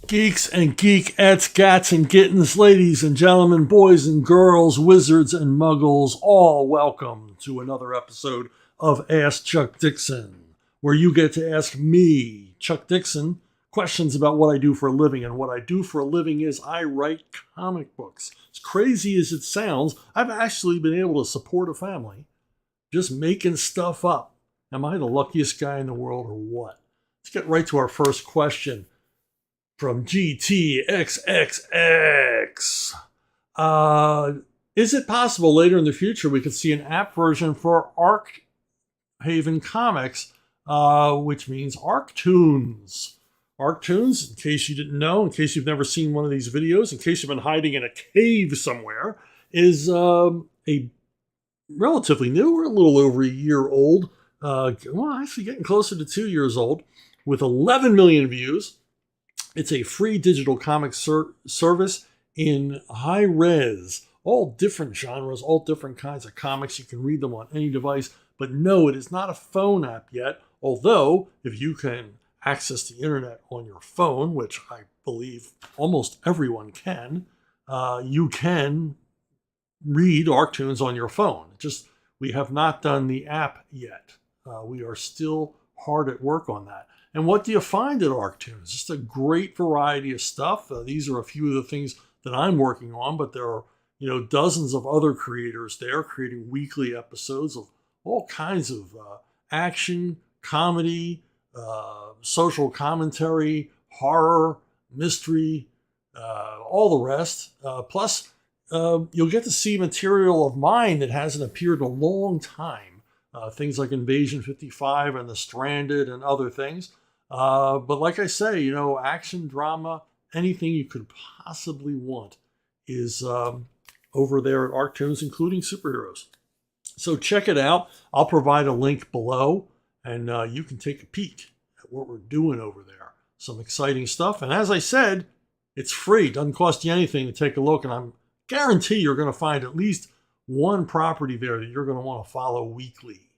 Geeks and geekettes, gats and gittens, ladies and gentlemen, boys and girls, wizards and muggles, all welcome to another episode of Ask Chuck Dixon, where you get to ask me, Chuck Dixon, questions about what I do for a living. And what I do for a living is I write comic books. As crazy as it sounds, I've actually been able to support a family just making stuff up. Am I the luckiest guy in the world or what? Let's get right to our first question. From GTXXX. Is it possible later in the future we could see an app version for Arkhaven Comics, which means Arktoons? Arktoons, in case you didn't know, in case you've never seen one of these videos, in case you've been hiding in a cave somewhere, is a relatively new, or a little over a year old, actually getting closer to 2 years old, with 11 million views. It's a free digital comic service in high res, all different genres, all different kinds of comics. You can read them on any device, but no, it is not a phone app yet. Although, if you can access the internet on your phone, which I believe almost everyone can, you can read Arktoons on your phone. Just, we have not done the app yet. We are still hard at work on that. And what do you find at Arktoons? Just a great variety of stuff. These are a few of the things that I'm working on, but there are, dozens of other creators there creating weekly episodes of all kinds of action, comedy, social commentary, horror, mystery, all the rest. Plus, you'll get to see material of mine that hasn't appeared in a long time. Things like Invasion 55 and The Stranded and other things. But like I say, action, drama, anything you could possibly want is over there at Arktoons, including superheroes. So check it out. I'll provide a link below, and you can take a peek at what we're doing over there. Some exciting stuff. And as I said, it's free. It doesn't cost you anything to take a look, and I guarantee you're going to find at least one property there that you're going to want to follow weekly.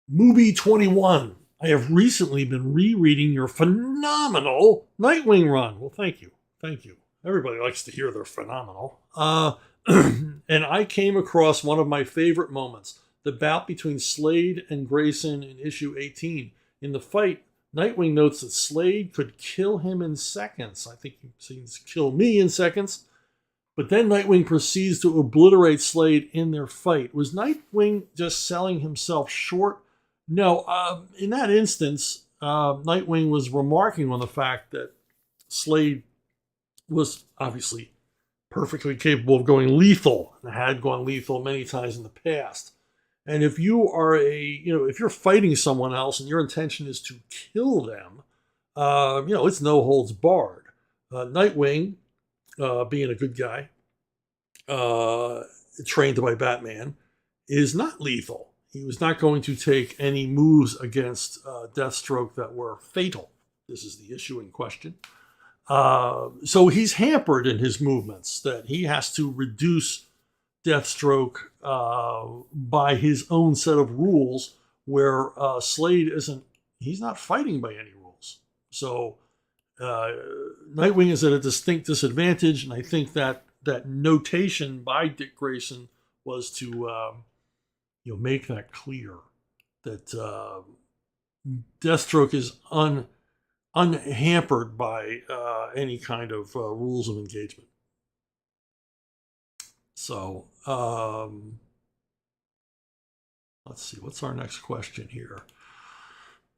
Movie 21. I have recently been rereading your phenomenal Nightwing run. Well, thank you. Thank you. Everybody likes to hear they're phenomenal. And I came across one of my favorite moments, the bout between Slade and Grayson in issue 18. In the fight, Nightwing notes that Slade could kill him in seconds. I think he seems to kill me in seconds. But then Nightwing proceeds to obliterate Slade in their fight. Was Nightwing just selling himself short? No, in that instance, Nightwing was remarking on the fact that Slade was obviously perfectly capable of going lethal and had gone lethal many times in the past. And if you are if you're fighting someone else and your intention is to kill them, it's no holds barred. Nightwing, being a good guy, trained by Batman, is not lethal. He was not going to take any moves against Deathstroke that were fatal. This is the issue in question. So he's hampered in his movements, that he has to reduce Deathstroke by his own set of rules, where Slade he's not fighting by any rules. So Nightwing is at a distinct disadvantage, and I think that notation by Dick Grayson was to make that clear, that Deathstroke is unhampered by any kind of rules of engagement. So let's see, what's our next question here?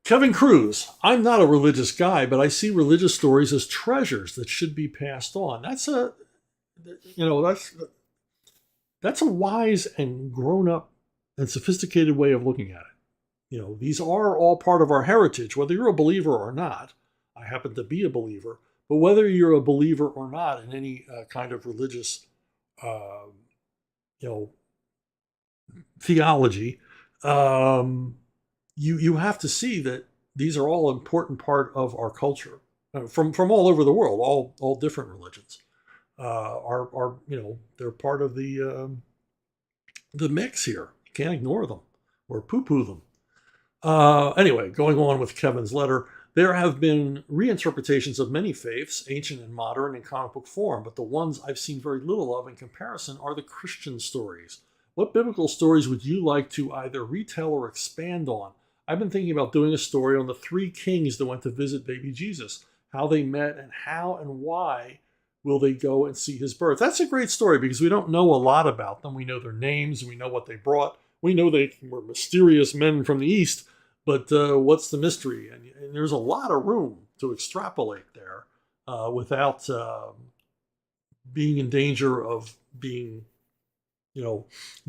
Kevin Cruz, I'm not a religious guy, but I see religious stories as treasures that should be passed on. That's a wise and grown-up and sophisticated way of looking at it. These are all part of our heritage, whether you're a believer or not. I happen to be a believer, but whether you're a believer or not in any kind of religious, theology, you have to see that these are all an important part of our culture, from all over the world, all different religions. Are they're part of the mix here. Can't ignore them or poo-poo them. Anyway, going on with Kevin's letter. There have been reinterpretations of many faiths, ancient and modern, in comic book form, but the ones I've seen very little of in comparison are the Christian stories. What biblical stories would you like to either retell or expand on? I've been thinking about doing a story on the three kings that went to visit baby Jesus, how they met, and how and why will they go and see his birth. That's a great story because we don't know a lot about them. We know their names, we know what they brought. We know they were mysterious men from the East, but what's the mystery? And there's a lot of room to extrapolate there without being in danger of being,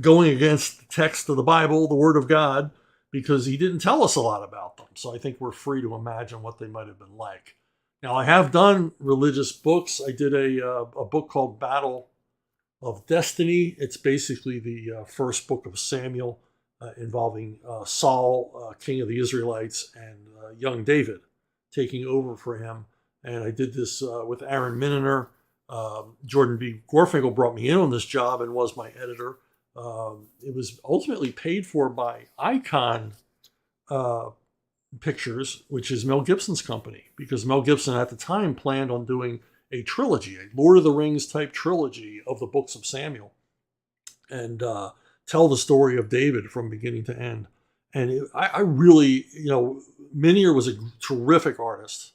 going against the text of the Bible, the Word of God, because he didn't tell us a lot about them. So I think we're free to imagine what they might have been like. Now, I have done religious books. I did a book called Battle of Destiny. It's basically the first book of Samuel involving Saul, king of the Israelites, and young David taking over for him. And I did this with Aaron Mininer. Jordan B. Gorfinkel brought me in on this job and was my editor. It was ultimately paid for by Icon Pictures, which is Mel Gibson's company, because Mel Gibson at the time planned on doing a trilogy, a Lord of the Rings type trilogy of the books of Samuel, and tell the story of David from beginning to end. And I really, Minier was a terrific artist.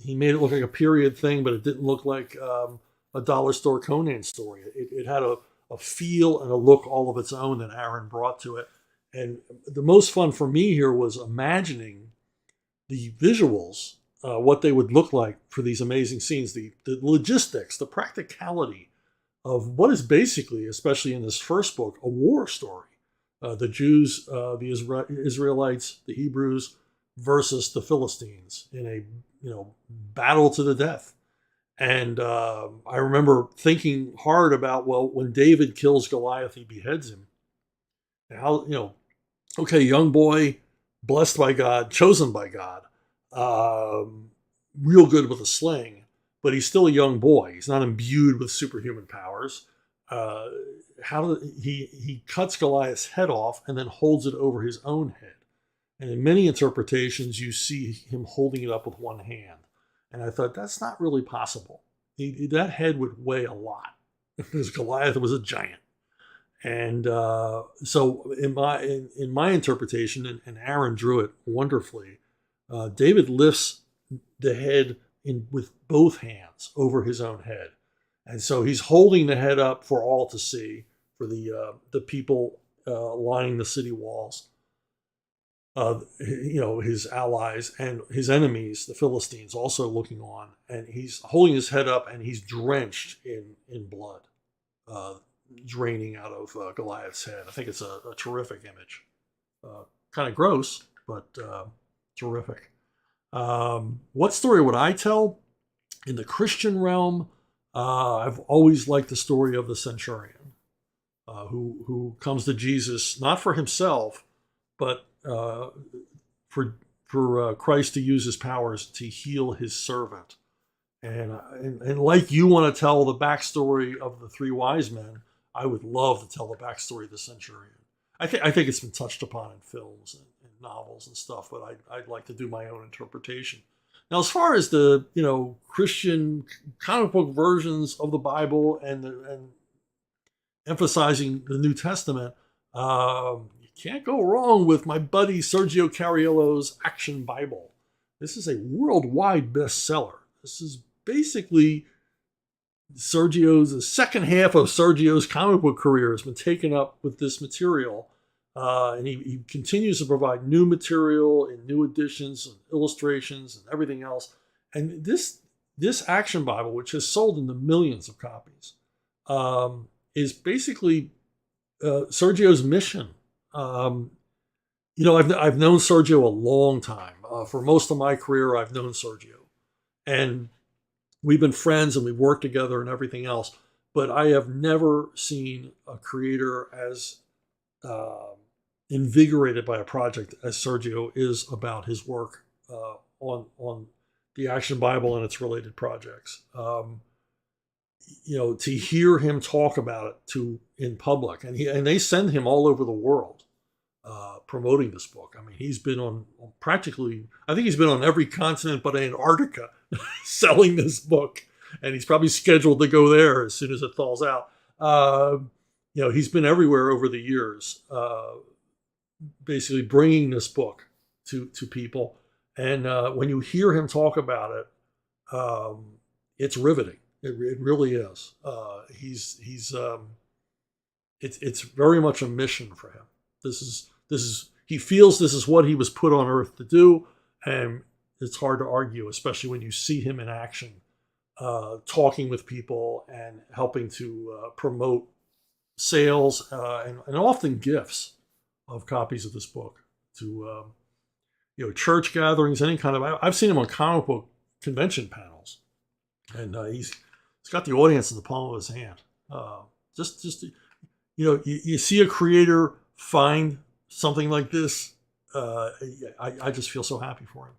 He made it look like a period thing, but it didn't look like a dollar store Conan story. It had a feel and a look all of its own that Aaron brought to it. And the most fun for me here was imagining the visuals, what they would look like for these amazing scenes, the logistics, the practicality of what is basically, especially in this first book, a war story. The Jews, the Israelites, the Hebrews versus the Philistines in a battle to the death. And I remember thinking hard about, when David kills Goliath, he beheads him. How, okay, young boy, blessed by God, chosen by God, real good with a sling, but he's still a young boy. He's not imbued with superhuman powers. He cuts Goliath's head off and then holds it over his own head. And in many interpretations, you see him holding it up with one hand. And I thought, that's not really possible. That head would weigh a lot because Goliath was a giant. And so in my interpretation, and Aaron drew it wonderfully, David lifts the head with both hands over his own head. And so he's holding the head up for all to see, for the people lining the city walls, his allies and his enemies, the Philistines, also looking on. And he's holding his head up and he's drenched in blood, draining out of Goliath's head. I think it's a terrific image. Kind of gross, but terrific. What story would I tell? In the Christian realm, I've always liked the story of the centurion who comes to Jesus, not for himself, but for Christ to use his powers to heal his servant. And like you want to tell the backstory of the three wise men, I would love to tell the backstory of the centurion. I think it's been touched upon in films and novels and stuff, but I'd like to do my own interpretation. Now, as far as the Christian comic book versions of the Bible and emphasizing the New Testament, you can't go wrong with my buddy Sergio Cariello's Action Bible. This is a worldwide bestseller. This is basically the second half of Sergio's comic book career has been taken up with this material. And he continues to provide new material and new editions and illustrations and everything else. And this Action Bible, which has sold in the millions of copies, is basically Sergio's mission. I've known Sergio a long time. For most of my career, I've known Sergio. And we've been friends and we've worked together and everything else. But I have never seen a creator as invigorated by a project as Sergio is about his work on the Action Bible and its related projects. To hear him talk about it in public, and they send him all over the world. promoting this book. I mean, he's been on practically, I think he's been on every continent but Antarctica selling this book. And he's probably scheduled to go there as soon as it thaws out. He's been everywhere over the years, basically bringing this book to people. And when you hear him talk about it, it's riveting. It really is. It's very much a mission for him. He feels this is what he was put on earth to do, and it's hard to argue, especially when you see him in action, talking with people and helping to promote sales and often gifts of copies of this book to church gatherings, any kind of. I've seen him on comic book convention panels, and he's got the audience in the palm of his hand. You see a creator find something like this. I just feel so happy for him.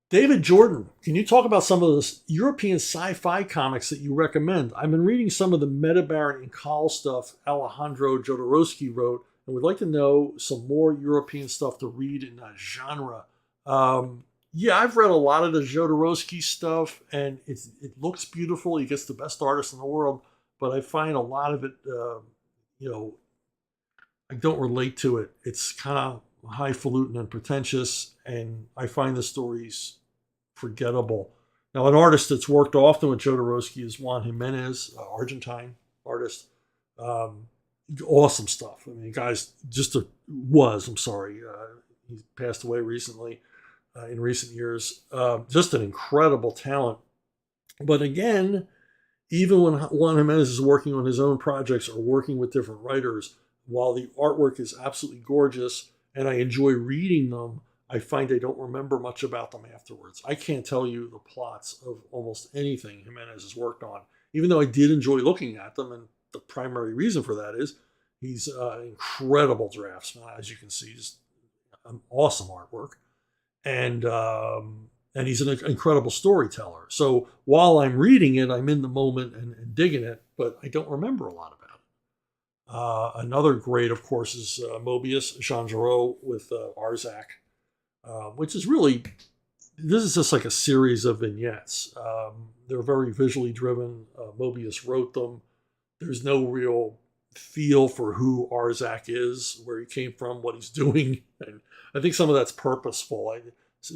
David Jordan, can you talk about some of the European sci-fi comics that you recommend? I've been reading some of the Metabaron and Call stuff Alejandro Jodorowsky wrote, and would like to know some more European stuff to read in that genre. I've read a lot of the Jodorowsky stuff, and it looks beautiful. He gets the best artists in the world, but I find a lot of it, I don't relate to it. It's kind of highfalutin and pretentious, and I find the stories forgettable. Now, an artist that's worked often with Jodorowsky is Juan Jimenez, Argentine artist. Awesome stuff. I mean, guys, he passed away recently, in recent years. Just an incredible talent. But again, even when Juan Jimenez is working on his own projects or working with different writers, while the artwork is absolutely gorgeous and I enjoy reading them, I find I don't remember much about them afterwards. I can't tell you the plots of almost anything Jimenez has worked on, even though I did enjoy looking at them. And the primary reason for that is he's an incredible draftsman, as you can see, just an awesome artwork. And he's an incredible storyteller. So while I'm reading it, I'm in the moment and digging it, but I don't remember a lot about it. Another great, of course, is Mobius, Jean Giraud with Arzak, which is really, this is just like a series of vignettes. They're very visually driven. Mobius wrote them. There's no real feel for who Arzak is, where he came from, what he's doing. And I think some of that's purposeful.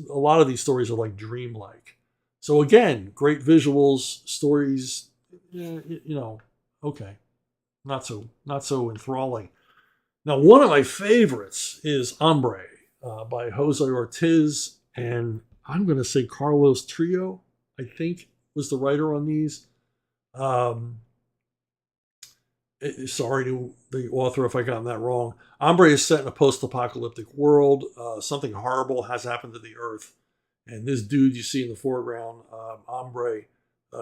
A lot of these stories are like dreamlike. So again, great visuals, stories, okay. Not so enthralling. Now, one of my favorites is Hombre by Jose Ortiz, and I'm going to say Carlos Trio, I think, was the writer on these. Sorry to the author if I gotten that wrong. Hombre is set in a post-apocalyptic world. Something horrible has happened to the Earth, and this dude you see in the foreground, Hombre,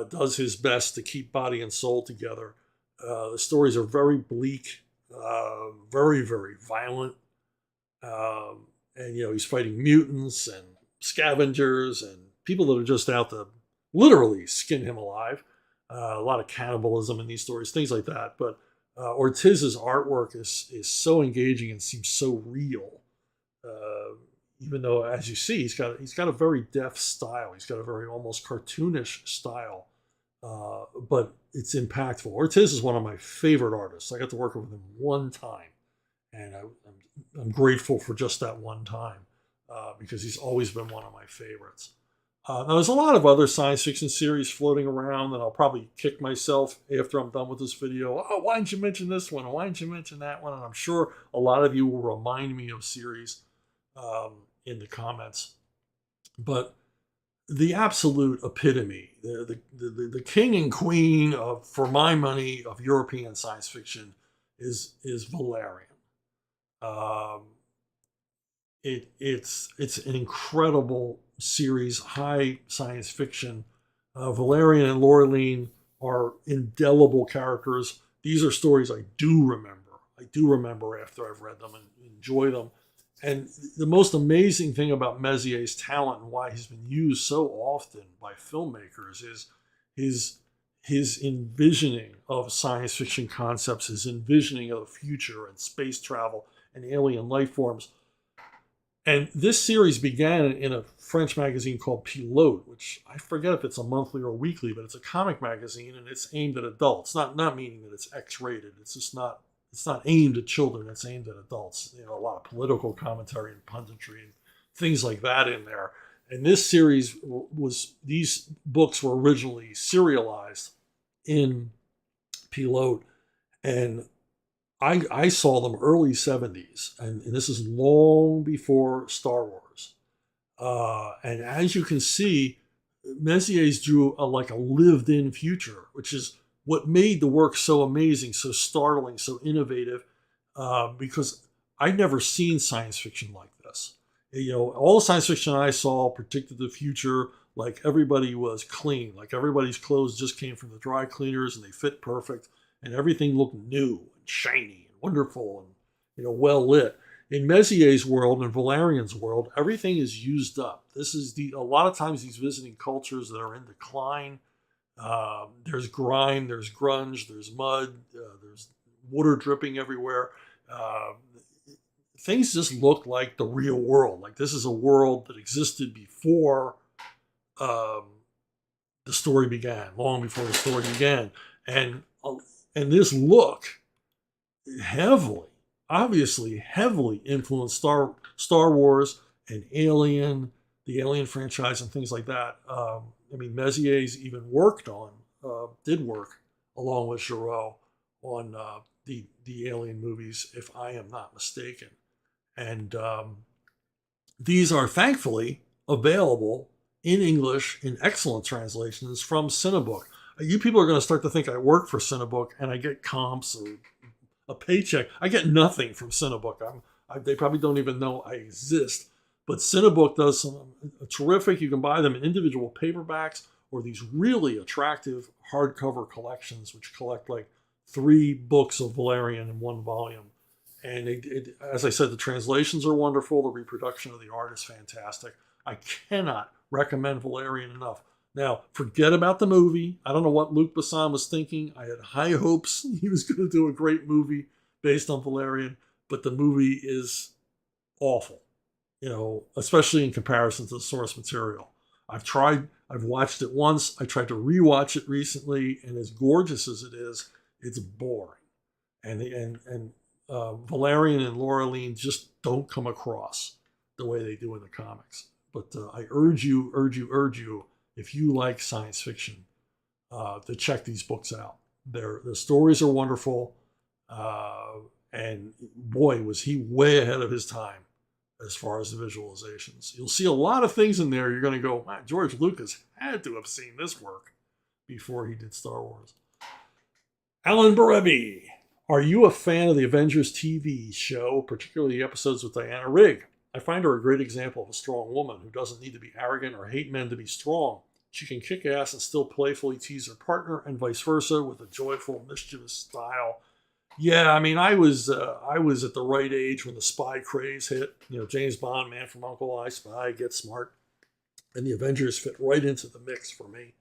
does his best to keep body and soul together. The stories are very bleak, very, very violent. And, he's fighting mutants and scavengers and people that are just out to literally skin him alive. A lot of cannibalism in these stories, things like that. But Ortiz's artwork is so engaging and seems so real. Even though, as you see, he's got a very deft style. He's got a very almost cartoonish style. But it's impactful. Ortiz is one of my favorite artists. I got to work with him one time, and I'm grateful for just that one time because he's always been one of my favorites. Now, there's a lot of other science fiction series floating around, and I'll probably kick myself after I'm done with this video. Oh, why didn't you mention this one? Why didn't you mention that one? And I'm sure a lot of you will remind me of series in the comments. But the absolute epitome, the king and queen of, for my money, of European science fiction is Valerian. It's an incredible series, high science fiction. Valerian and Laureline are indelible characters. These are stories I do remember. I do remember after I've read them and enjoy them. And the most amazing thing about Mézier's talent and why he's been used so often by filmmakers is his envisioning of science fiction concepts, his envisioning of the future and space travel, and alien life forms. And this series began in a French magazine called Pilote, which I forget if it's a monthly or weekly, but it's a comic magazine and it's aimed at adults. Not meaning that it's X-rated. It's just not. It's not aimed at children. It's aimed at adults. A lot of political commentary and punditry and things like that in there. And this series these books were originally serialized in Pilote, and I saw them early 70s, and this is long before Star Wars. And as you can see, Mézières drew a lived-in future, which is what made the work so amazing, so startling, so innovative, because I'd never seen science fiction like this. All the science fiction I saw predicted the future like everybody was clean, like everybody's clothes just came from the dry cleaners and they fit perfect, and everything looked new and shiny and wonderful and well lit. In Mézières' world and Valerian's world, everything is used up. This is a lot of times these visiting cultures that are in decline. There's grime, there's grunge, there's mud, there's water dripping everywhere. Things just look like the real world. Like this is a world that existed before the story began, long before the story began. And this look obviously heavily influenced Star Wars and Alien, the Alien franchise and things like that. Mézières even did work along with Giraud on the Alien movies, if I am not mistaken. And these are thankfully available in English in excellent translations from Cinebook. You people are going to start to think I work for Cinebook and I get comps or a paycheck. I get nothing from Cinebook. They probably don't even know I exist. But Cinebook does some terrific. You can buy them in individual paperbacks or these really attractive hardcover collections, which collect like 3 books of Valerian in one volume. And as I said, the translations are wonderful. The reproduction of the art is fantastic. I cannot recommend Valerian enough. Now, forget about the movie. I don't know what Luc Besson was thinking. I had high hopes he was going to do a great movie based on Valerian, but the movie is awful, especially in comparison to the source material. I've watched it once. I tried to rewatch it recently, and as gorgeous as it is, it's boring. And Valerian and Laureline just don't come across the way they do in the comics. But I urge you, if you like science fiction, to check these books out. The stories are wonderful, and boy, was he way ahead of his time as far as the visualizations. You'll see a lot of things in there. You're going to go, wow, George Lucas had to have seen this work before he did Star Wars. Alan Barebi, are you a fan of the Avengers TV show, particularly the episodes with Diana Rigg? I find her a great example of a strong woman who doesn't need to be arrogant or hate men to be strong. She can kick ass and still playfully tease her partner, and vice versa, with a joyful, mischievous style. Yeah, I was at the right age when the spy craze hit. James Bond, Man from U.N.C.L.E., I Spy, Get Smart, and the Avengers fit right into the mix for me.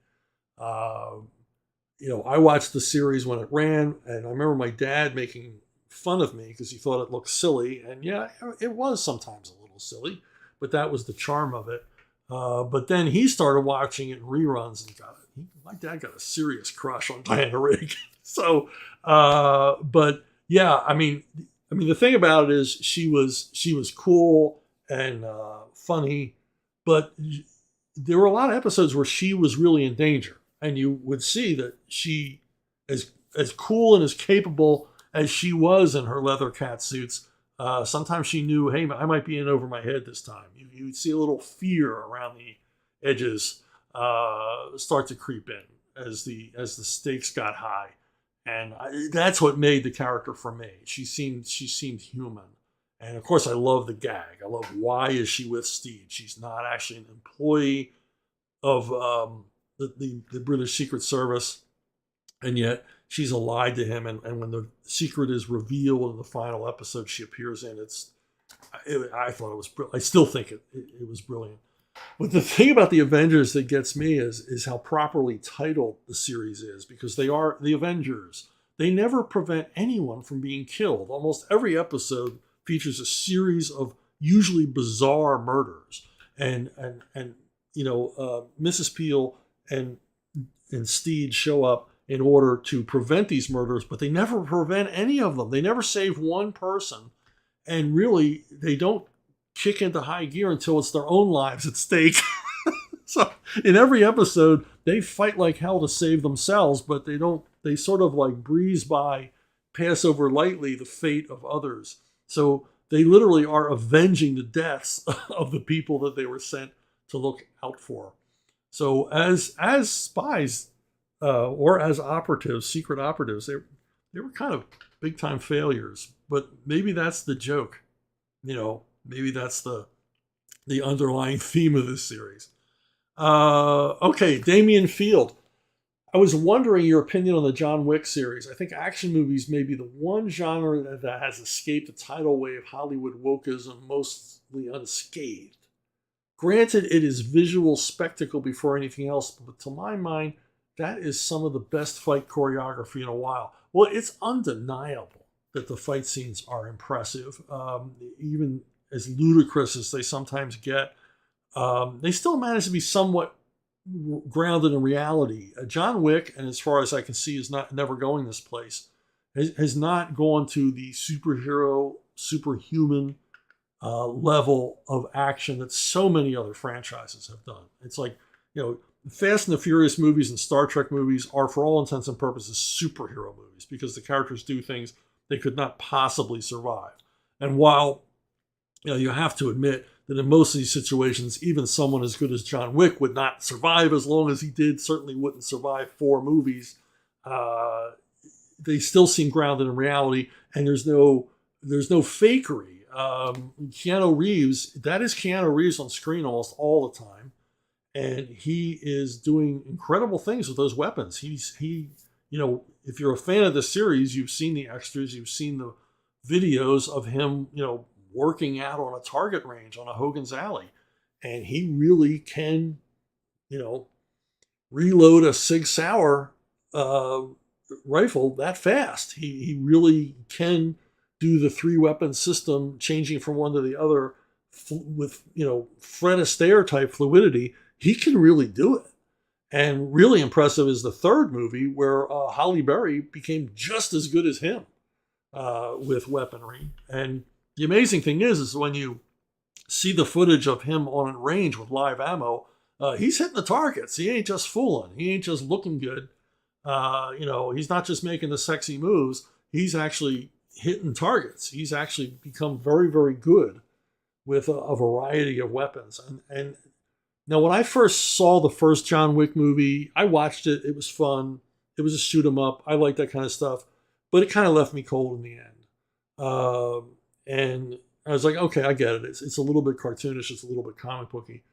I watched the series when it ran, and I remember my dad making fun of me because he thought it looked silly, and yeah, it was sometimes a little silly, but that was the charm of it. But then he started watching it in reruns, and my dad got a serious crush on Diana Rigg. So, but yeah, the thing about it is she was cool and funny, but there were a lot of episodes where she was really in danger, and you would see that she, as cool and as capable as she was in her leather cat suits, sometimes she knew, hey, I might be in over my head this time. You'd see a little fear around the edges start to creep in as the stakes got high, and that's what made the character for me. She seemed human, and of course I love the gag. I love, why is she with Steed? She's not actually an employee of the British Secret Service, and yet she's allied to him. And when the secret is revealed in the final episode she appears in, I thought it was brilliant. I still think it was brilliant. But the thing about the Avengers that gets me is how properly titled the series is, because they are the Avengers. They never prevent anyone from being killed. Almost every episode, features a series of usually bizarre murders, and Mrs. Peel and Steed show up in order to prevent these murders, but they never prevent any of them. They never save one person, and really they don't kick into high gear until it's their own lives at stake. So in every episode, they fight like hell to save themselves, but they sort of like breeze by, pass over lightly the fate of others. So they literally are avenging the deaths of the people that they were sent to look out for. So as spies or as operatives, secret operatives, they were kind of big time failures. But maybe that's the joke. Maybe that's the underlying theme of this series. Okay, Damian Field. I was wondering your opinion on the John Wick series. I think action movies may be the one genre that has escaped the tidal wave Hollywood wokeism mostly unscathed. Granted, it is visual spectacle before anything else, but to my mind, that is some of the best fight choreography in a while. Well, it's undeniable that the fight scenes are impressive, even as ludicrous as they sometimes get. They still manage to be somewhat grounded in reality. John Wick, and as far as I can see, is never going this place, has not gone to the superhero, superhuman level of action that so many other franchises have done. It's like, Fast and the Furious movies and Star Trek movies are, for all intents and purposes, superhero movies because the characters do things they could not possibly survive. And while you have to admit that in most of these situations, even someone as good as John Wick would not survive as long as he did, certainly wouldn't survive 4 movies. They still seem grounded in reality, and there's no fakery. Keanu Reeves, that is Keanu Reeves on screen almost all the time, and he is doing incredible things with those weapons. If you're a fan of the series, you've seen the extras, you've seen the videos of him, working out on a target range on a Hogan's Alley. And he really can, reload a Sig Sauer rifle that fast. He really can do the 3-weapon system, changing from one to the other with, Fred Astaire type fluidity. He can really do it. And really impressive is the third movie where Halle Berry became just as good as him with weaponry. And the amazing thing is when you see the footage of him on a range with live ammo, he's hitting the targets. He ain't just fooling. He ain't just looking good. He's not just making the sexy moves. He's actually hitting targets. He's actually become very, very good with a variety of weapons. And now, when I first saw the first John Wick movie, I watched it. It was fun. It was a shoot 'em up. I like that kind of stuff. But it kind of left me cold in the end. And I was like, okay, I get it. It's a little bit cartoonish. It's a little bit comic booky.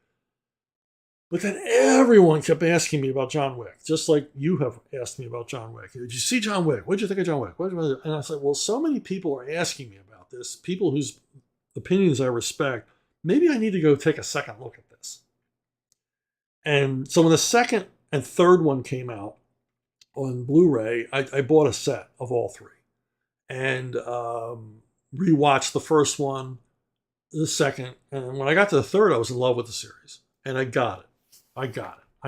But then everyone kept asking me about John Wick, just like you have asked me about John Wick. Did you see John Wick? What did you think of John Wick? And I was like, well, so many people are asking me about this, people whose opinions I respect. Maybe I need to go take a second look at this. And so when the second and third one came out on Blu-ray, I bought a set of all 3. And rewatched the first one, the second, and when I got to the third, I was in love with the series. And I got it. I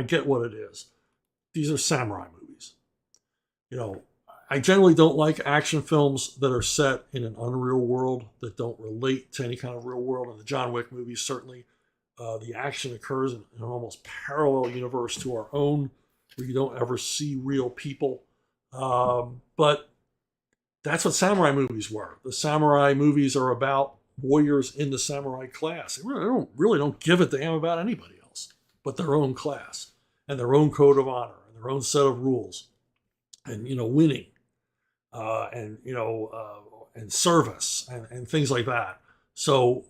get what it is. These are samurai movies. I generally don't like action films that are set in an unreal world that don't relate to any kind of real world. And the John Wick movies, certainly, the action occurs in an almost parallel universe to our own, where you don't ever see real people. But that's what samurai movies were. The samurai movies are about warriors in the samurai class. They really don't give a damn about anybody else but their own class and their own code of honor and their own set of rules and, winning and service and things like that. So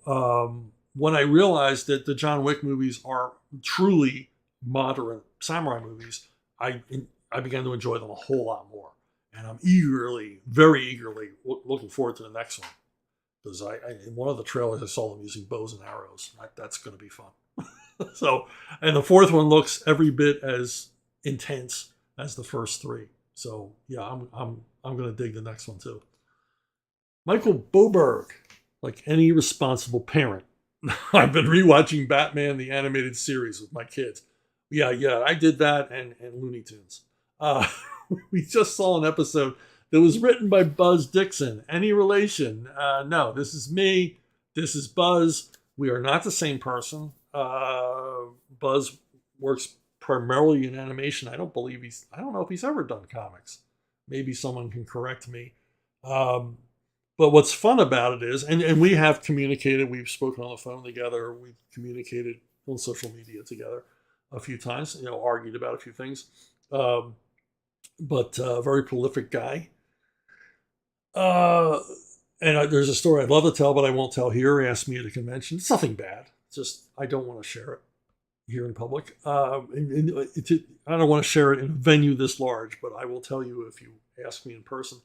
when I realized that the John Wick movies are truly modern samurai movies, I began to enjoy them a whole lot more. And I'm very eagerly looking forward to the next one. Because in one of the trailers, I saw them using bows and arrows. That's going to be fun. So, and the fourth one looks every bit as intense as the first 3. So, yeah, I'm going to dig the next one too. Michael Boberg. like any responsible parent. I've been rewatching Batman the animated series with my kids. Yeah, I did that and Looney Tunes. We just saw an episode that was written by Buzz Dixon. Any relation? No, this is me. This is Buzz. We are not the same person. Buzz works primarily in animation. I don't know if he's ever done comics. Maybe someone can correct me. But what's fun about it is, and we have communicated, we've spoken on the phone together, we've communicated on social media together a few times, argued about a few things. But very prolific guy. And there's a story I'd love to tell, but I won't tell here. He asked me at a convention. It's nothing bad. It's just I don't want to share it here in public. I don't want to share it in a venue this large, but I will tell you if you ask me in person.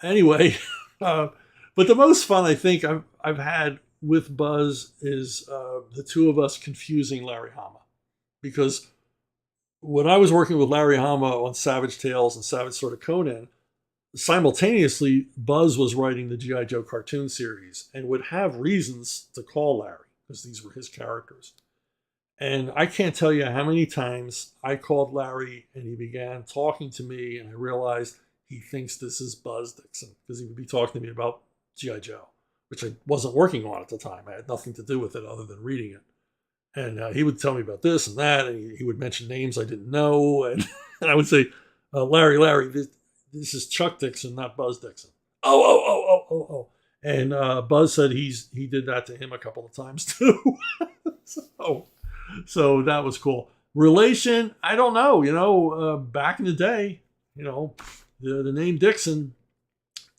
Anyway, but the most fun I think I've had with Buzz is the two of us confusing Larry Hama. Because when I was working with Larry Hama on Savage Tales and Savage Sword of Conan, simultaneously, Buzz was writing the G.I. Joe cartoon series and would have reasons to call Larry because these were his characters. And I can't tell you how many times I called Larry and he began talking to me and I realized he thinks this is Buzz Dixon because he would be talking to me about G.I. Joe, which I wasn't working on at the time. I had nothing to do with it other than reading it. And he would tell me about this and that, and he would mention names I didn't know. And I would say, Larry, this is Chuck Dixon, not Buzz Dixon. Oh. And Buzz said he did that to him a couple of times too. So that was cool. Relation, I don't know. Back in the day, the name Dixon,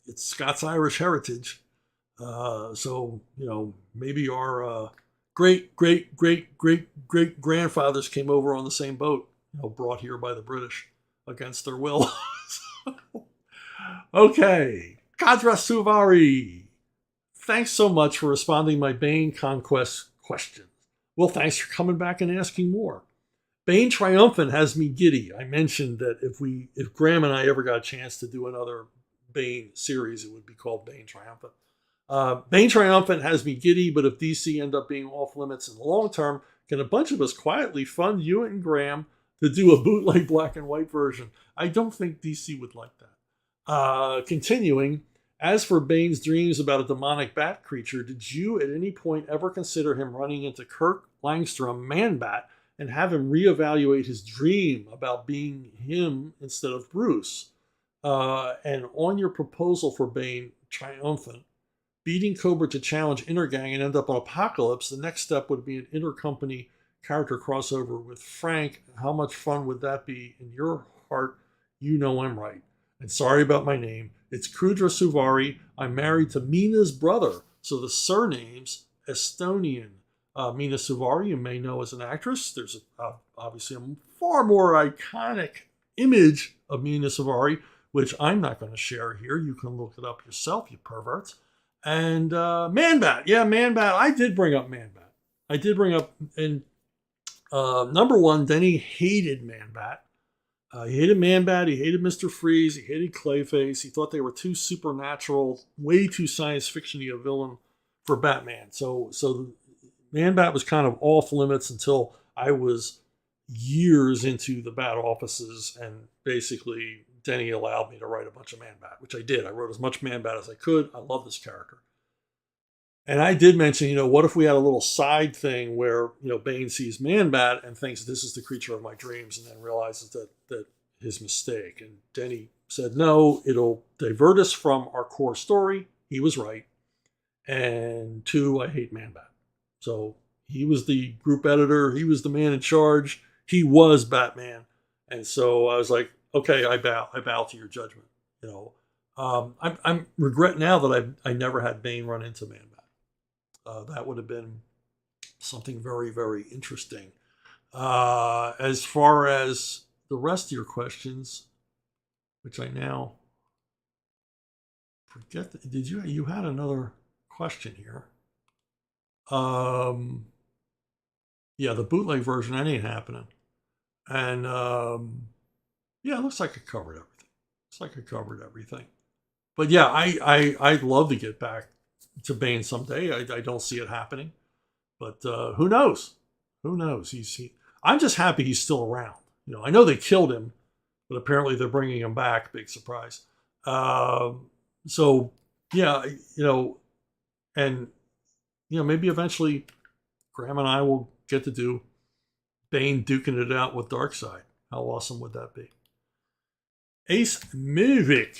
it's Scots Irish heritage. So maybe our great grandfathers came over on the same boat, brought here by the British against their will. Okay, Kadra Suvari. Thanks so much for responding to my Bane Conquest questions. Well, thanks for coming back and asking more. Bane Triumphant has me giddy. I mentioned that if Graham and I ever got a chance to do another Bane series, it would be called Bane Triumphant. Bane Triumphant has me giddy, but if DC end up being off limits in the long term, can a bunch of us quietly fund you and Graham to do a bootleg black and white version? I don't think DC would like that. Continuing, as for Bane's dreams about a demonic bat creature, did you at any point ever consider him running into Kirk Langstrom, Man-Bat, and have him reevaluate his dream about being him instead of Bruce? And on your proposal for Bane Triumphant, beating Cobra to challenge Intergang and end up on Apocalypse, the next step would be an intercompany character crossover with Frank. How much fun would that be? In your heart, I'm right. And sorry about my name. It's Kudra Suvari. I'm married to Mina's brother, so the surname's Estonian. Mina Suvari, you may know as an actress. There's obviously a far more iconic image of Mina Suvari, which I'm not going to share here. You can look it up yourself, you perverts. And Man-Bat. Yeah, Man-Bat. I did bring up Man-Bat. And number one, Denny hated Man-Bat. He hated Man-Bat. He hated Mr. Freeze. He hated Clayface. He thought they were too supernatural, way too science fiction-y a villain for Batman. So Man-Bat was kind of off limits until I was years into the Bat offices, and basically Denny allowed me to write a bunch of Man-Bat, which I did. I wrote as much Man-Bat as I could. I love this character. And I did mention, what if we had a little side thing where, Bane sees Man-Bat and thinks this is the creature of my dreams and then realizes that his mistake. And Denny said, no, it'll divert us from our core story. He was right. And 2, I hate Man-Bat. So he was the group editor. He was the man in charge. He was Batman. And so I was like, okay, I bow to your judgment. I'm regret now that I never had Bane run into Man-Bat. That would have been something very, very interesting. As far as the rest of your questions, which I now forget, you had another question here. Yeah, the bootleg version, that ain't happening. And yeah, it looks like I covered everything. But yeah, I'd love to get back to Bane someday. I don't see it happening, but who knows? Who knows? I'm just happy he's still around. I know they killed him, but apparently they're bringing him back. Big surprise. So yeah, and maybe eventually Graham and I will get to do Bane duking it out with Darkseid. How awesome would that be? Ace Mivik.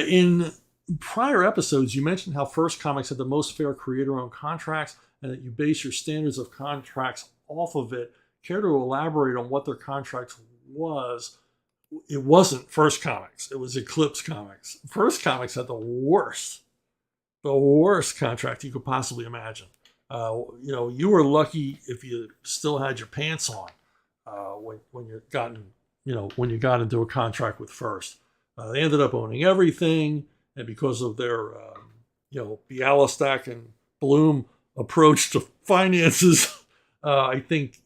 In prior episodes, you mentioned how First Comics had the most fair creator-owned contracts and that you base your standards of contracts off of it. Care to elaborate on what their contract was? It wasn't First Comics. It was Eclipse Comics. First Comics had the worst contract you could possibly imagine. You were lucky if you still had your pants on when you got into a contract with First. They ended up owning everything, and because of their Bialystok and Bloom approach to finances, I think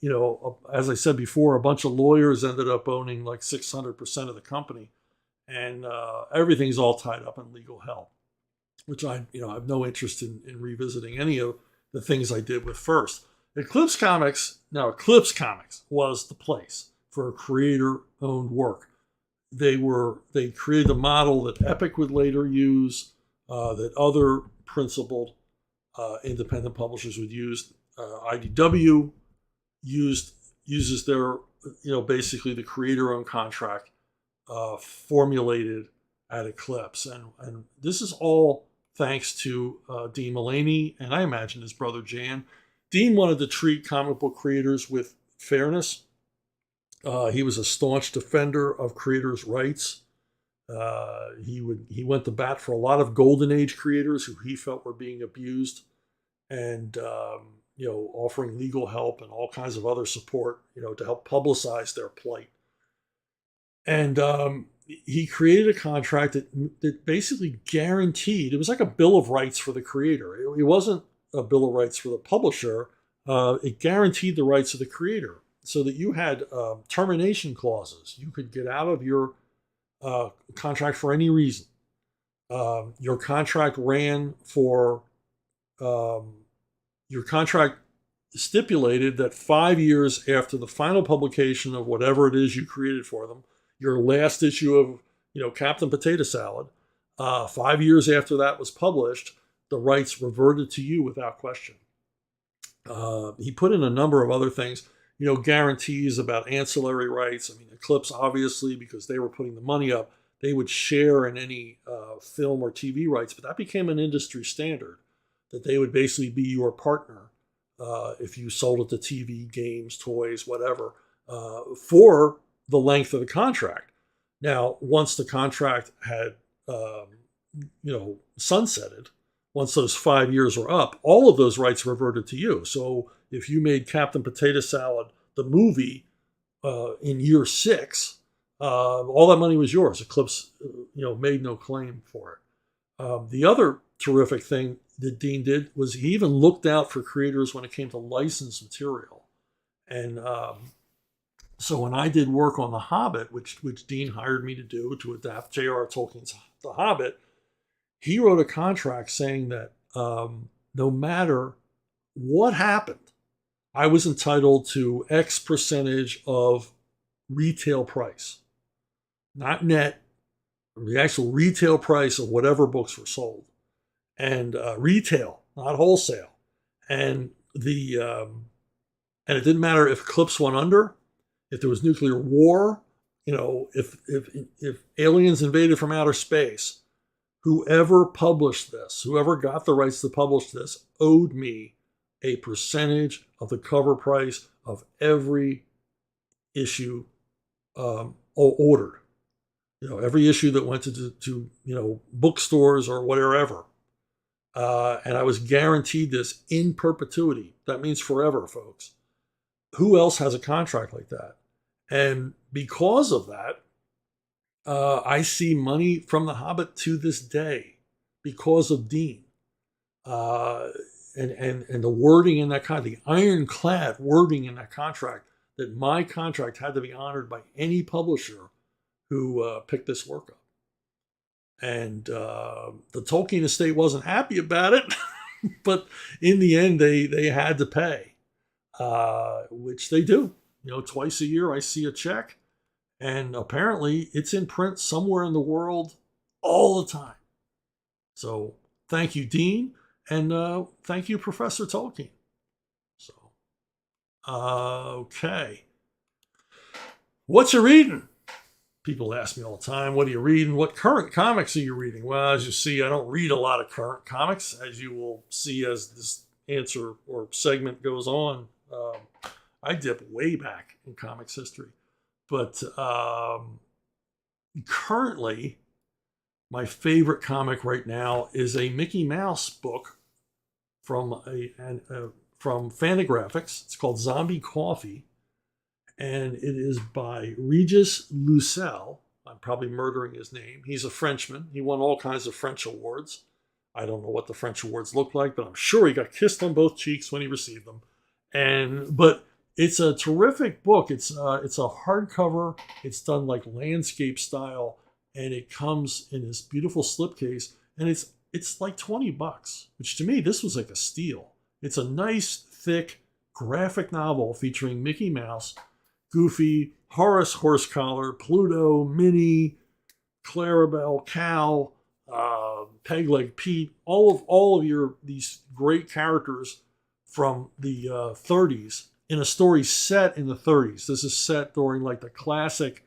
as I said before, a bunch of lawyers ended up owning like 600% of the company, and everything's all tied up in legal hell, which I have no interest in revisiting any of the things I did with First. Eclipse Comics was the place for creator-owned work. They created a model that Epic would later use, that other principled independent publishers would use. IDW uses their basically the creator-owned contract formulated at Eclipse, and this is all thanks to Dean Mullaney and I imagine his brother Jan. Dean wanted to treat comic book creators with fairness. He was a staunch defender of creators' rights. He went to bat for a lot of Golden Age creators who he felt were being abused, and offering legal help and all kinds of other support, to help publicize their plight. And he created a contract that basically guaranteed, it was like a bill of rights for the creator. It wasn't a bill of rights for the publisher. It guaranteed the rights of the creator, so that you had termination clauses. You could get out of your contract for any reason. Your contract stipulated that 5 years after the final publication of whatever it is you created for them, your last issue of Captain Potato Salad, 5 years after that was published, the rights reverted to you without question. He put in a number of other things, guarantees about ancillary rights. I mean, Eclipse, obviously, because they were putting the money up, they would share in any film or TV rights, but that became an industry standard, that they would basically be your partner if you sold it to TV, games, toys, whatever, for the length of the contract. Now, once the contract had, sunsetted, once those 5 years were up, all of those rights reverted to you. So if you made Captain Potato Salad, the movie, in year 6, all that money was yours. Eclipse, made no claim for it. The other terrific thing that Dean did was he even looked out for creators when it came to licensed material. And so when I did work on The Hobbit, which Dean hired me to do, to adapt J.R.R. Tolkien's The Hobbit, he wrote a contract saying that no matter what happened, I was entitled to X percentage of retail price, not net, the actual retail price of whatever books were sold, and retail, not wholesale. And and it didn't matter if Eclipse went under, if there was nuclear war, if aliens invaded from outer space, whoever published this, whoever got the rights to publish this, owed me a percentage of the cover price of every issue ordered. Every issue that went to bookstores or whatever. And I was guaranteed this in perpetuity. That means forever, folks. Who else has a contract like that? And because of that, I see money from The Hobbit to this day because of Dean. And the wording in that contract, the ironclad wording in that contract, that my contract had to be honored by any publisher who picked this work up. And the Tolkien estate wasn't happy about it, but in the end, they had to pay, which they do. Twice a year I see a check, and apparently it's in print somewhere in the world all the time. So thank you, Dean, and thank you, Professor Tolkien. So, okay. What's you reading? People ask me all the time, what are you reading? What current comics are you reading? Well, as you see, I don't read a lot of current comics, as you will see as this answer or segment goes on. I dip way back in comics history. But currently, my favorite comic right now is a Mickey Mouse book from Fantagraphics. It's called Zombie Coffee. And it is by Regis Lucel. I'm probably murdering his name. He's a Frenchman. He won all kinds of French awards. I don't know what the French awards look like, but I'm sure he got kissed on both cheeks when he received them. But it's a terrific book. It's a hardcover. It's done like landscape style, and it comes in this beautiful slipcase. And it's like $20, which to me this was like a steal. It's a nice, thick, graphic novel featuring Mickey Mouse, Goofy, Horace Horsecollar, Pluto, Minnie, Clarabelle, Cow, Pegleg Pete, all of these great characters from the 30s in a story set in the 30s. This is set during like the classic,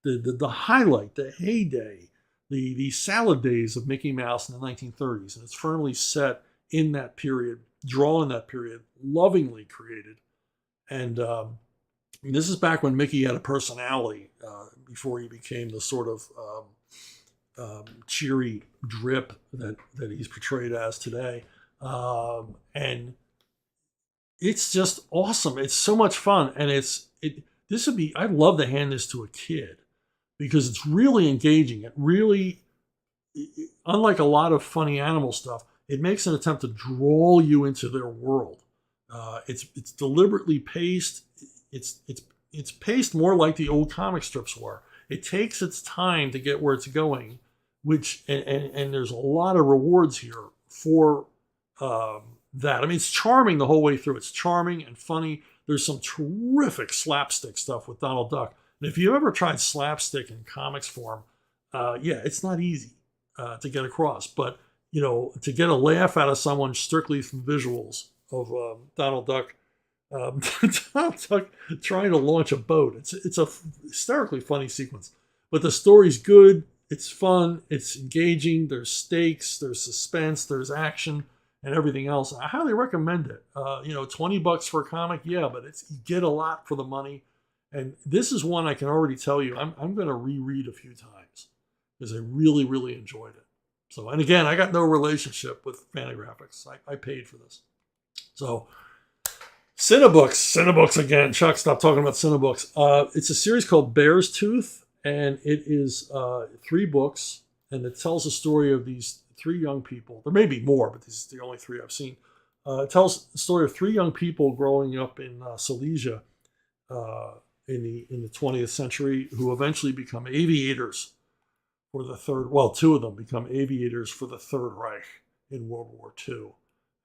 the highlight, the heyday, the salad days of Mickey Mouse in the 1930s, and it's firmly set in that period, drawn in that period, lovingly created, and this is back when Mickey had a personality before he became the sort of cheery drip that he's portrayed as today. And it's just awesome. It's so much fun. And I'd love to hand this to a kid because it's really engaging. It really, unlike a lot of funny animal stuff, it makes an attempt to draw you into their world. It's deliberately paced. It's paced more like the old comic strips were. It takes its time to get where it's going, and there's a lot of rewards here for that. I mean, it's charming the whole way through. It's charming and funny. There's some terrific slapstick stuff with Donald Duck. And if you ever tried slapstick in comics form, it's not easy to get across. But to get a laugh out of someone strictly from visuals of Donald Duck. Donald Duck trying to launch a boat. It's a hysterically funny sequence, but the story's good. It's fun. It's engaging. There's stakes. There's suspense. There's action and everything else. I highly recommend it. $20 for a comic, yeah, but you get a lot for the money. And this is one I can already tell you I'm going to reread a few times because I really, really enjoyed it. So, and again, I got no relationship with Fantagraphics. I paid for this. So. Cinebooks again. Chuck, stop talking about Cinebooks. It's a series called Bear's Tooth, and it is 3 books, and it tells the story of these 3 young people. There may be more, but these are the only 3 I've seen. It tells the story of 3 young people growing up in Silesia in the 20th century who eventually become aviators for the third. Well, 2 of them become aviators for the Third Reich in World War II,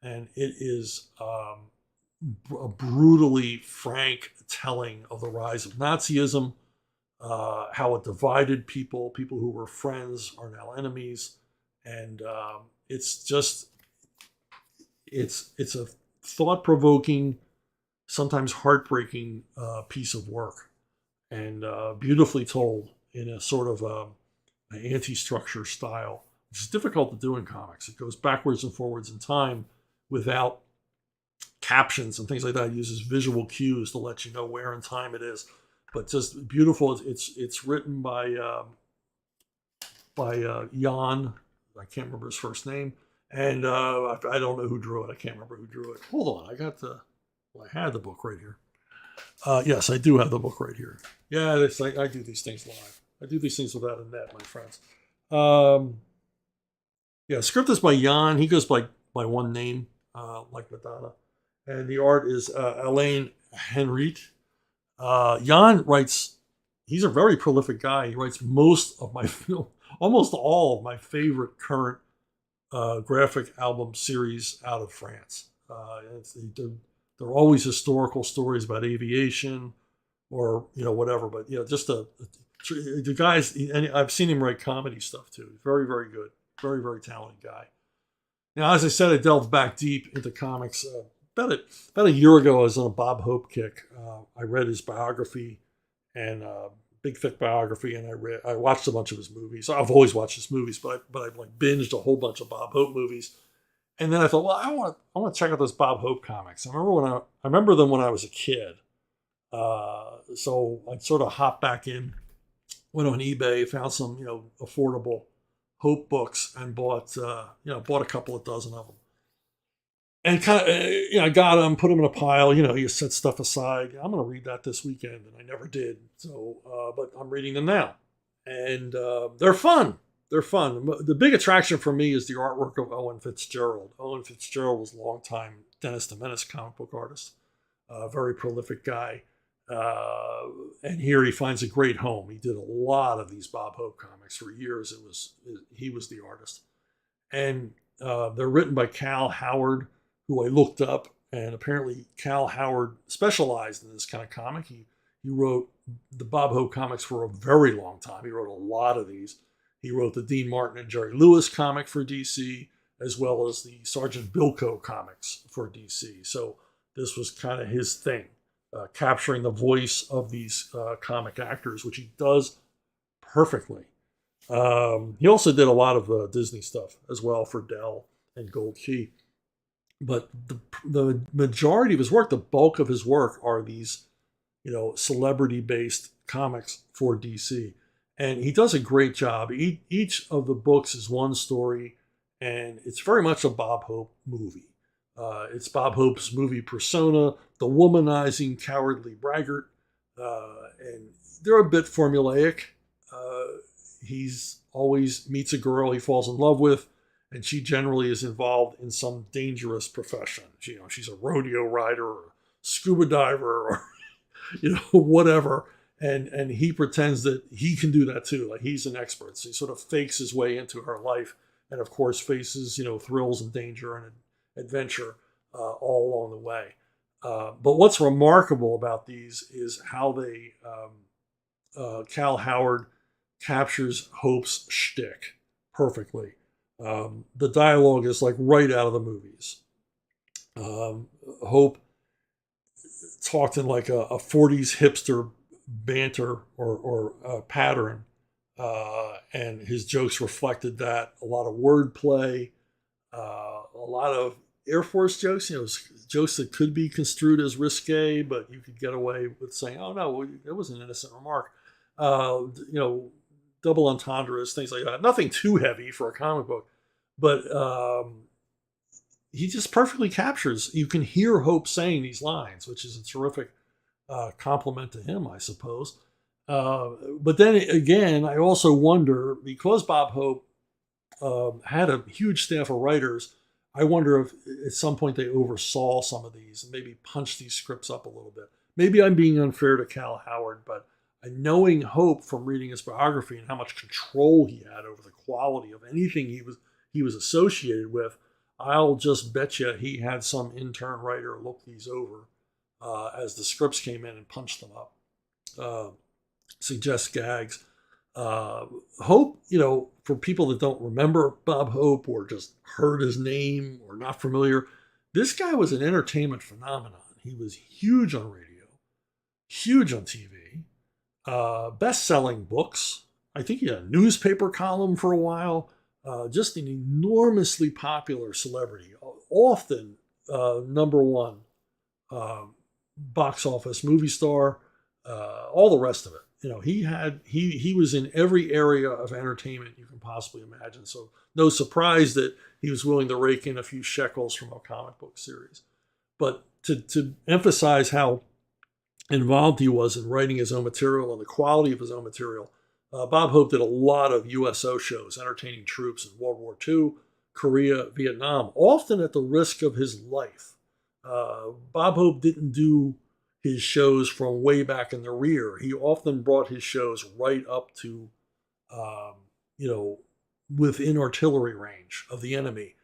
and it is. A brutally frank telling of the rise of Nazism, how it divided people who were friends are now enemies, and it's a thought-provoking, sometimes heartbreaking piece of work, and beautifully told in a sort of an anti-structure style, which is difficult to do in comics. It goes backwards and forwards in time without captions and things like that. It uses visual cues to let you know where in time it is, but just beautiful. It's written by Jan. I can't remember his first name, and I don't know who drew it. I can't remember who drew it. Hold on, I had the book right here. Yes, I do have the book right here. Yeah, I do these things live. I do these things without a net, my friends. Script is by Jan. He goes by one name, like Madonna. And the art is Alain Henriette. Jan writes, he's a very prolific guy. He writes most of my film, almost all of my favorite current graphic album series out of France. They're always historical stories about aviation or, whatever. But, just the guys, and I've seen him write comedy stuff too. Very, very good. Very, very talented guy. Now, as I said, I delved back deep into comics. About a year ago, I was on a Bob Hope kick. I read his biography, and big thick biography, and I watched a bunch of his movies. I've always watched his movies, but I've like binged a whole bunch of Bob Hope movies. And then I thought, well, I want to check out those Bob Hope comics. I remember them when I was a kid. So I sort of hopped back in, went on eBay, found some affordable Hope books, and bought a couple of dozen of them. And kind of, I got them, put them in a pile. You set stuff aside. I'm going to read that this weekend, and I never did. So, but I'm reading them now, and they're fun. They're fun. The big attraction for me is the artwork of Owen Fitzgerald. Owen Fitzgerald was a longtime Dennis the Menace comic book artist, a very prolific guy, and here he finds a great home. He did a lot of these Bob Hope comics for years. He was the artist, and they're written by Cal Howard, who I looked up, and apparently Cal Howard specialized in this kind of comic. He wrote the Bob Hope comics for a very long time. He wrote a lot of these. He wrote the Dean Martin and Jerry Lewis comic for DC, as well as the Sergeant Bilko comics for DC. So this was kind of his thing, capturing the voice of these comic actors, which he does perfectly. He also did a lot of Disney stuff as well for Dell and Gold Key. But the majority of his work, the bulk of his work, are these, celebrity-based comics for DC. And he does a great job. Each of the books is one story, and it's very much a Bob Hope movie. It's Bob Hope's movie persona, the womanizing, cowardly braggart, and they're a bit formulaic. He's always meets a girl he falls in love with, and she generally is involved in some dangerous profession. She's a rodeo rider or a scuba diver or, whatever. And he pretends that he can do that too. Like he's an expert. So he sort of fakes his way into her life, and of course faces, thrills and danger and adventure all along the way. But what's remarkable about these is how they, Cal Howard captures Hope's shtick perfectly. The dialogue is like right out of the movies. Hope talked in like a 40s hipster banter or pattern, and his jokes reflected that. A lot of wordplay, a lot of Air Force jokes, jokes that could be construed as risque, but you could get away with saying, oh no, it was an innocent remark. Double entendres, things like that. Nothing too heavy for a comic book, but he just perfectly captures. You can hear Hope saying these lines, which is a terrific compliment to him, I suppose. But then again, I also wonder, because Bob Hope had a huge staff of writers, I wonder if at some point they oversaw some of these and maybe punched these scripts up a little bit. Maybe I'm being unfair to Cal Howard, but knowing Hope from reading his biography and how much control he had over the quality of anything he was associated with, I'll just bet you he had some intern writer look these over as the scripts came in and punched them up, suggest gags. Hope, for people that don't remember Bob Hope or just heard his name or not familiar, this guy was an entertainment phenomenon. He was huge on radio, huge on TV, best-selling books. I think he had a newspaper column for a while, just an enormously popular celebrity, often number one box office movie star, all the rest of it. He was in every area of entertainment you can possibly imagine. So no surprise that he was willing to rake in a few shekels from a comic book series. But to emphasize how involved he was in writing his own material and the quality of his own material, Bob Hope did a lot of USO shows entertaining troops in World War II, Korea, Vietnam, often at the risk of his life. Bob Hope didn't do his shows from way back in the rear. He often brought his shows right up to within artillery range of the enemy.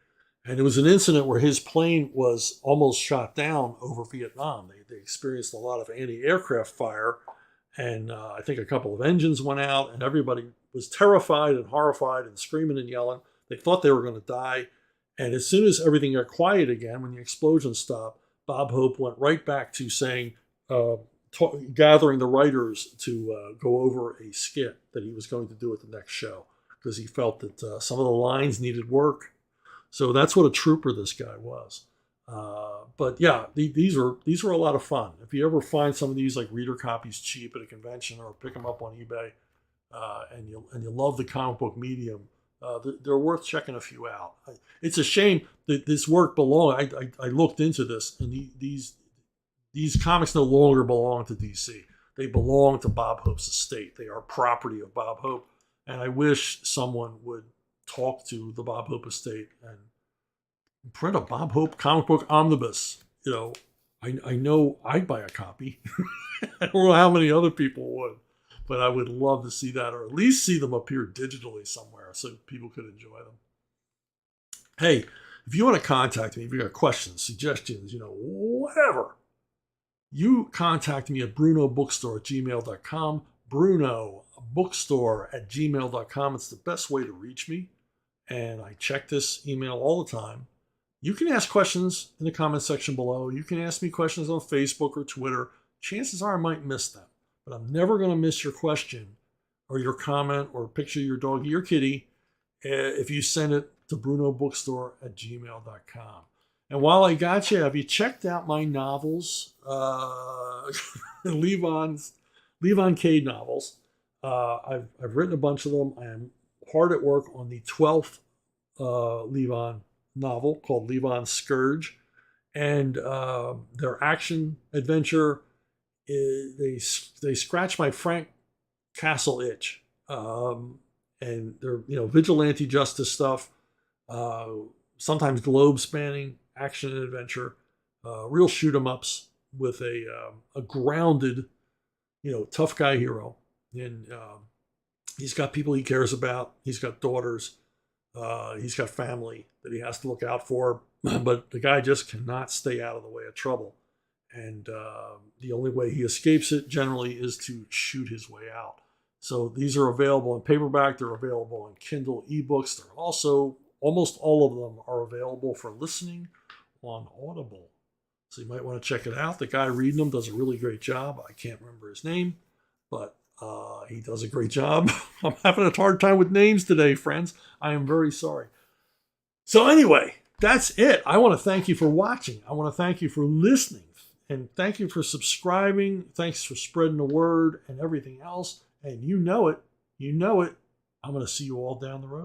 And it was an incident where his plane was almost shot down over Vietnam. They experienced a lot of anti-aircraft fire, and I think a couple of engines went out, and everybody was terrified and horrified and screaming and yelling. They thought they were going to die. And as soon as everything got quiet again, when the explosion stopped, Bob Hope went right back to saying, gathering the writers to go over a skit that he was going to do at the next show, because he felt that some of the lines needed work. So that's what a trooper this guy was. But yeah, these were a lot of fun. If you ever find some of these like reader copies cheap at a convention, or pick them up on eBay, and you love the comic book medium, they're worth checking a few out. It's a shame that this work belonged. I looked into this, and these comics no longer belong to DC. They belong to Bob Hope's estate. They are property of Bob Hope, and I wish someone would talk to the Bob Hope estate and print a Bob Hope comic book omnibus. I know I'd buy a copy. I don't know how many other people would, but I would love to see that, or at least see them appear digitally somewhere so people could enjoy them. Hey, if you want to contact me, if you got questions, suggestions, whatever, you contact me at brunobookstore@gmail.com, brunobookstore@gmail.com. It's the best way to reach me, and I check this email all the time. You can ask questions in the comment section below. You can ask me questions on Facebook or Twitter. Chances are I might miss them, but I'm never going to miss your question or your comment or picture of your doggy or kitty if you send it to brunobookstore@gmail.com. And while I got you, have you checked out my novels? Levon Cade novels. I've written a bunch of them. I am hard at work on the 12th Levon novel called Levon's Scourge. And their action adventure, they scratch my Frank Castle itch. And they're vigilante justice stuff, sometimes globe spanning action and adventure, real shoot 'em ups with a grounded, tough guy hero. And he's got people he cares about. He's got daughters. He's got family that he has to look out for. But the guy just cannot stay out of the way of trouble. And the only way he escapes it generally is to shoot his way out. So these are available in paperback. They're available in Kindle ebooks. They're also, almost all of them are available for listening on Audible. So you might want to check it out. The guy reading them does a really great job. I can't remember his name, but he does a great job. I'm having a hard time with names today, friends. I am very sorry. So anyway, that's it. I want to thank you for watching. I want to thank you for listening. And thank you for subscribing. Thanks for spreading the word and everything else. And you know it. I'm going to see you all down the road.